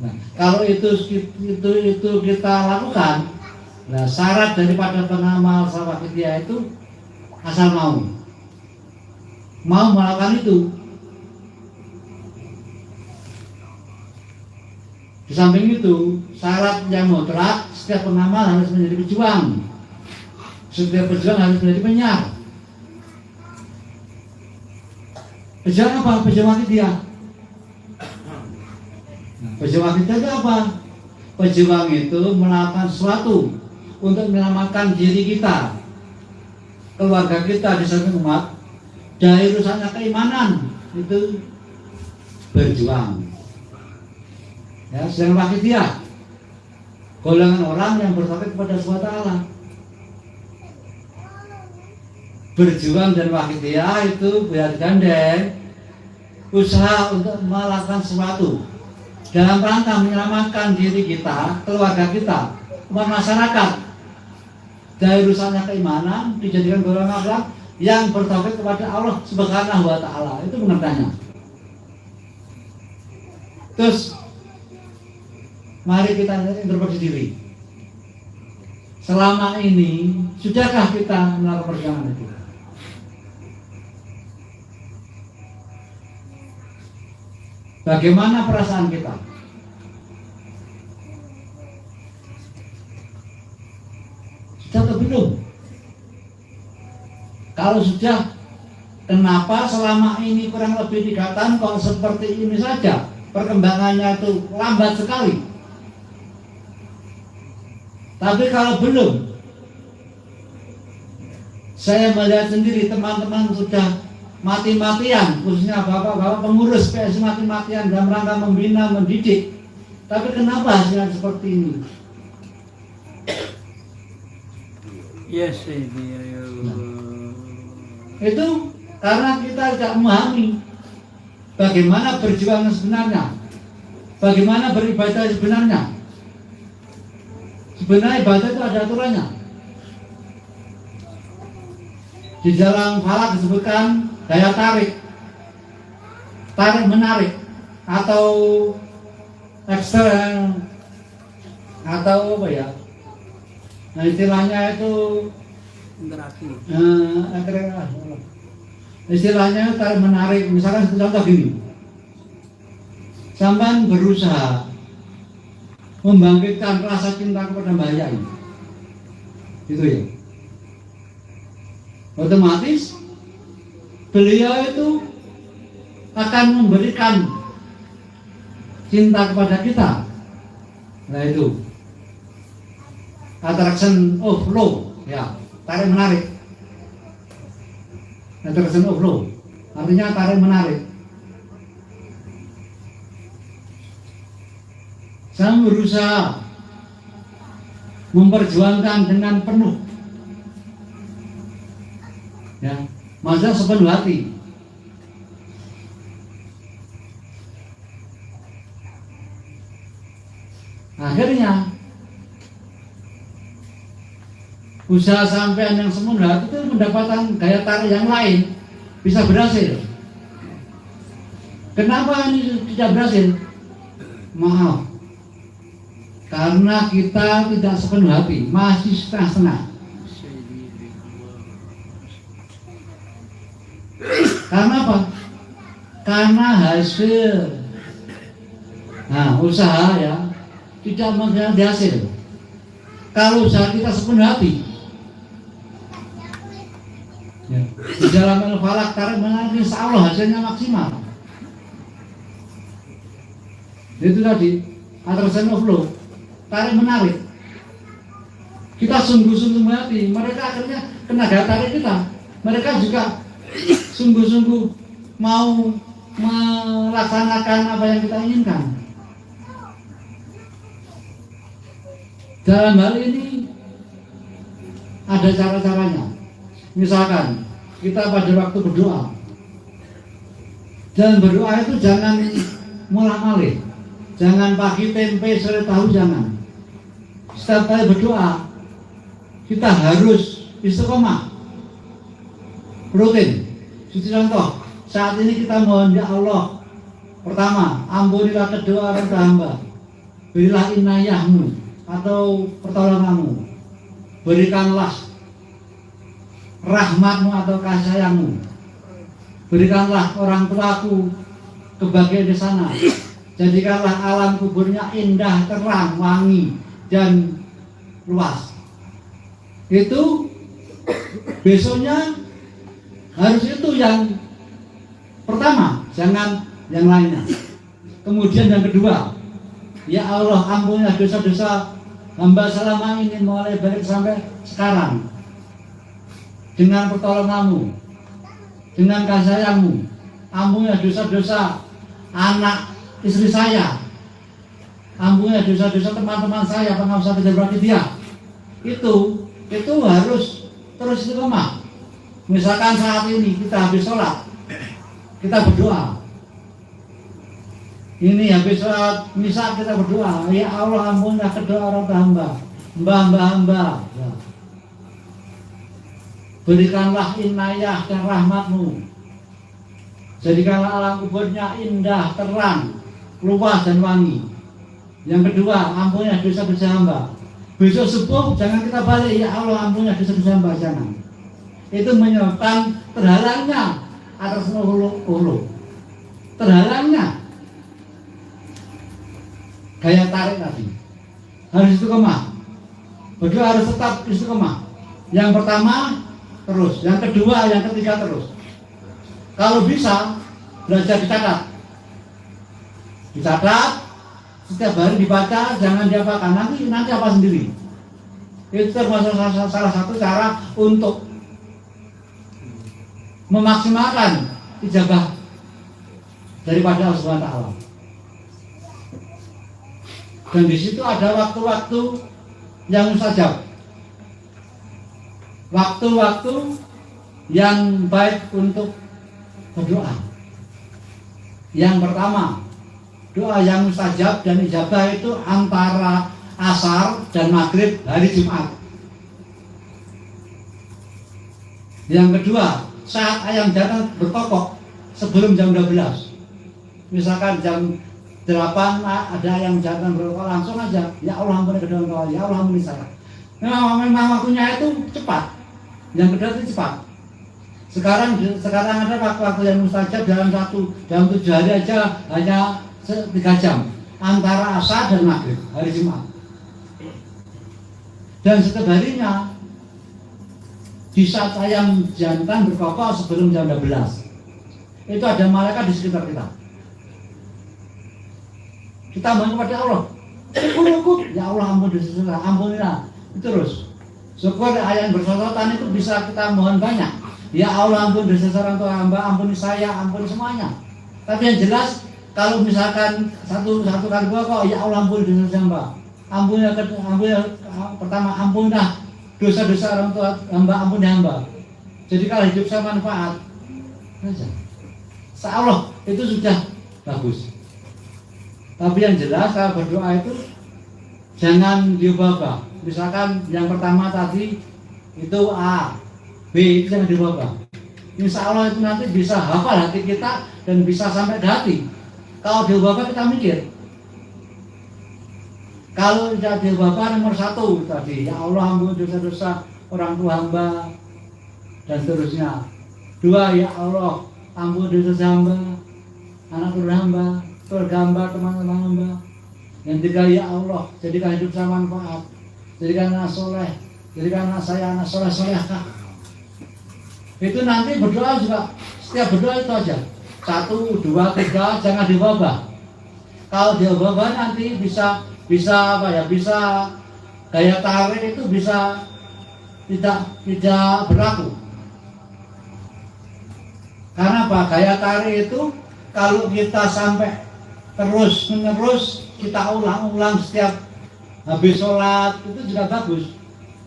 Nah, kalau itu kita lakukan, nah syarat daripada pengamal sawakidya itu asal mau melakukan itu. Di samping itu, syarat yang mutlak, setiap pengamal harus menjadi pejuang. Setiap pejuang harus menjadi penyiar. Pejuang apa? Pejuang wakidya. Pejuang wakidya itu apa? Pejuang itu melakukan sesuatu untuk menyelamatkan diri kita, keluarga kita di samping umat, dari rusaknya keimanan. Itu berjuang. Ya, sedang wakidya, golongan orang yang bertauhid kepada Allah. Berjuang dan wakidya itu bergandeng usaha untuk melakukan sesuatu dalam rangka menyelamatkan diri kita, keluarga kita, umat masyarakat dari rusaknya keimanan, dijadikan golongan orang yang bertauhid kepada Allah Subhanahu wa Ta'ala. Itu pengertiannya. Terus mari kita introspeksi diri. Selama ini sudahkah kita melakukan perjuangan itu? Bagaimana perasaan kita? Sudah atau belum? Kalau sudah, kenapa selama ini kurang lebih 3 tahun kok seperti ini saja? Perkembangannya itu lambat sekali. Tapi kalau belum, saya melihat sendiri teman-teman sudah mati-matian, khususnya bapak-bapak pengurus PS mati-matian dalam rangka membina, mendidik. Tapi kenapa hasilnya seperti ini? Yes, Itu karena kita tidak memahami bagaimana berjuang sebenarnya, bagaimana beribadah sebenarnya. Sebenarnya ibadah itu ada aturannya. Di dalam falak disebutkan daya tarik, tarik menarik, atau ekstern, atau apa ya? Nah istilahnya itu interaksi. Istilahnya tarik menarik. Misalkan contoh gini, sampai berusaha membangkitkan rasa cinta kepada Mbah Yai, gitu ya. Otomatis beliau itu akan memberikan cinta kepada kita. Nah itu attraction of love, ya, tarik menarik. Attraction of love artinya tarik menarik. Saya berusaha memperjuangkan dengan penuh, ya, masa sepenuh hati. Akhirnya usaha sampean yang sepenuh hati itu mendapatkan daya tarik yang lain, bisa berhasil. Kenapa ini tidak berhasil? Maaf, karena kita tidak sepenuh hati, masih setengah-setengah. Karena apa? Karena hasil, usaha ya tidak mengkhianati hasil. Kalau usaha kita sepenuh hati, ya, di dalam al-falak tarik menarik, insya Allah hasilnya maksimal. Itu tadi attraction of love, tarik menarik. Kita sungguh-sungguh hati, mereka akhirnya kena daya tarik kita. Mereka juga sungguh-sungguh mau melaksanakan apa yang kita inginkan. Dalam hal ini ada cara-caranya. Misalkan kita pada waktu berdoa, dan berdoa itu jangan mulah-malih, jangan pagi tempe sore tahu, jangan. Setiap kali berdoa kita harus istiqomah, rutin. Seperti contoh, saat ini kita mohon, ya Allah, pertama, ampunilah kedua orang hamba. berilah inayahmu atau pertolonganmu, berikanlah rahmatmu atau kasih sayangmu, berikanlah orang tuaku kebahagiaan di sana, jadikanlah alam kuburnya indah, terang, wangi, dan luas. Itu besoknya harus itu yang pertama, jangan yang lainnya. Kemudian yang kedua, ya Allah, ampunilah dosa-dosa hamba selama ini mulai balik sampai sekarang. Dengan pertolonganmu, dengan kasih sayangmu, ampunilah dosa-dosa anak istri saya, ampunilah dosa-dosa teman-teman saya, pengawas pejabat dia. Itu harus terus istiqomah. Misalkan saat ini kita habis sholat, kita berdoa. Ini habis sholat misa kita berdoa, ya Allah, ampunilah kedua orang hamba, hamba. Ya. Berikanlah inayah dan rahmatmu, jadikanlah alam kuburnya indah, terang, luas dan wangi. Yang kedua, ampunilah dosa-dosa hamba. Besok subuh jangan kita balik, ya Allah, ampunilah dosa-dosa hamba, jangan. Itu menyebabkan terhalangnya atas ulu. Terhalangnya gaya tarik tadi. Harus istiqomah. Berdoa harus tetap istiqomah. Yang pertama terus, yang kedua, yang ketiga terus. Kalau bisa belajar dicatat, setiap hari dibaca, jangan diapakan, nanti apa sendiri. Itu termasuk salah satu cara untuk memaksimalkan ijabah daripada Allah Subhanahu wa taala. Dan di situ ada waktu-waktu yang mustajab. Waktu-waktu yang baik untuk berdoa. Yang pertama, doa yang mustajab dan ijabah itu antara asar dan maghrib hari Jumat. Yang kedua, saat ayam jantan berkokok sebelum jam 12. Misalkan jam 8 ada ayam jantan berkokok, langsung aja, ya Allah ampuni kedua orang tua, ya Allah ampuni saya. Memang waktunya itu cepat. Yang kedua itu cepat. Sekarang ada waktu-waktu yang mustajab dalam 7 hari aja hanya 3 jam antara asar dan maghrib hari Jumat. Dan setiap harinya di saat ayam jantan berkokok sebelum jam 12 itu ada malaikat di sekitar kita. Kita mohon kepada Allah, ya Allah ampunilah. Terus syukur ayam bersosotan itu bisa kita mohon banyak. Ya Allah, ampun dosa orang tua hamba, ampuni saya, ampuni semuanya. Tapi yang jelas, kalau misalkan satu kali kok, ya Allah ampuni dosa hamba, pertama ampunilah dosa-dosa orang tua hamba, ampuni hamba. Jadi kalau hidup saya manfaat, saja. Insyaallah itu sudah bagus. Tapi yang jelas kalau berdoa itu jangan diubah-ubah. Misalkan yang pertama tadi itu A, B itu jangan diubah. Insya Allah itu nanti bisa hafal hati kita dan bisa sampai ke hati. Kalau diubah kita mikir. Kalau tidak diubah nomor 1 tadi, ya Allah ampuni dosa-dosa orang tua hamba dan seterusnya. 2, ya Allah ampuni dosa hamba, anak keluarga hamba, keluarga hamba, teman-teman hamba. Yang 3, ya Allah jadikan hidup saya manfaat, jadikan anak soleh, jadikan anak saya anak soleh-solehah. Itu nanti berdoa juga, setiap berdoa itu aja 1, 2, 3, jangan diubah. Kalau diubah nanti bisa gaya tarik itu bisa tidak berlaku. Karena apa? Gaya tarik itu kalau kita sampai terus menerus kita ulang-ulang setiap habis sholat itu juga bagus.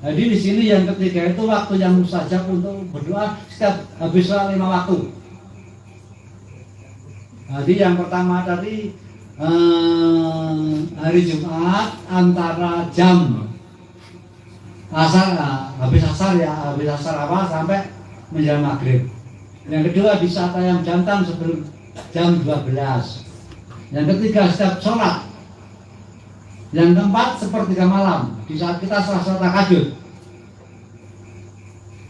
Jadi di sini yang ketiga itu waktu yang mustajab untuk berdoa setiap habis sholat 5 waktu. Jadi yang pertama tadi hari Jumat antara jam asar, habis asar awal sampai menjelang maghrib. Yang kedua di saat ayam jantan sebelum jam 12. Yang ketiga setiap sholat Yang keempat, sepertiga malam, di saat kita salat tahajud.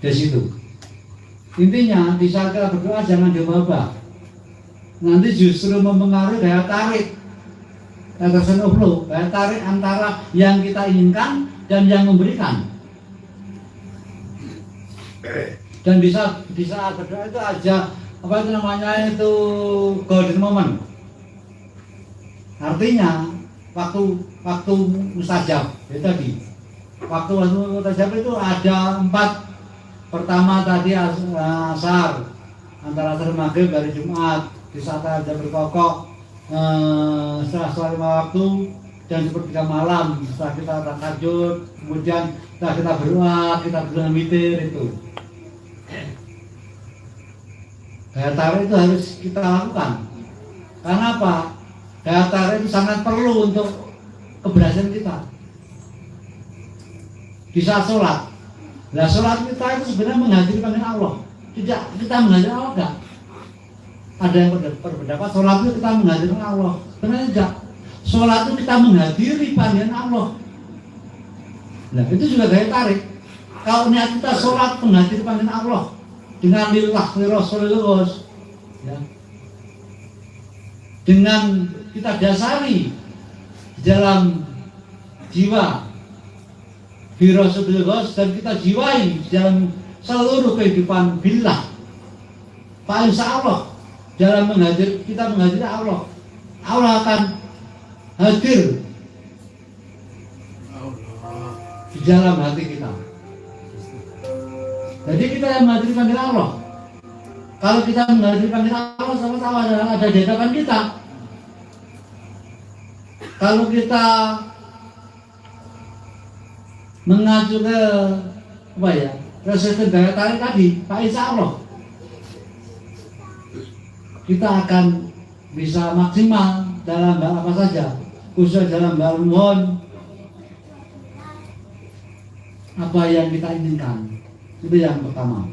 Di situ. Intinya, di saat kita berdoa jangan diubah-ubah. Nanti justru mempengaruhi daya tarik. Attraction of flow, daya tarik antara yang kita inginkan dan yang memberikan. Dan di saat berdoa itu aja apa itu namanya itu golden moment. Artinya waktu mustajab itu tadi. Waktu mustajab itu ada 4. Pertama tadi asar, antara asar maghrib dari Jumat, di saat ada berkokok setelah 5 waktu, dan sepertiga malam setelah kita tahajud, kemudian setelah kita berdoa, kita berdoa witir itu. Daya tarik itu harus kita lakukan. Karena apa? Daya tarik itu sangat perlu untuk keberhasilan kita. Di saat sholat, nah sholat kita itu sebenarnya menghadiri panggilan Allah. Tidak kita menghadiri Allah enggak? Ada yang berpendapat sholat itu kita menghadiri Allah. Sebenarnya tidak. Sholat itu kita menghadiri panggilan Allah. Nah itu juga daya tarik. Kalau niat kita sholat menghadiri panggilan Allah dengan lillah Rasulullah, ya, dengan kita dasari di dalam jiwa Rasulullah, dan kita jiwai di dalam seluruh kehidupan billah. Pak insya Allah dalam kita menghadiri Allah, Allah akan hadir di dalam hati kita. Jadi kita yang menghadiri panggilan Allah. Kalau kita menghadiri panggilan Allah, sama-sama ada di hadapan kita. Kalau kita mengacu ke apa ya, resisten daya tarik tadi, Pak insya Allah kita akan bisa maksimal dalam hal apa saja, khusus dalam hal mohon apa yang kita inginkan. Itu yang pertama.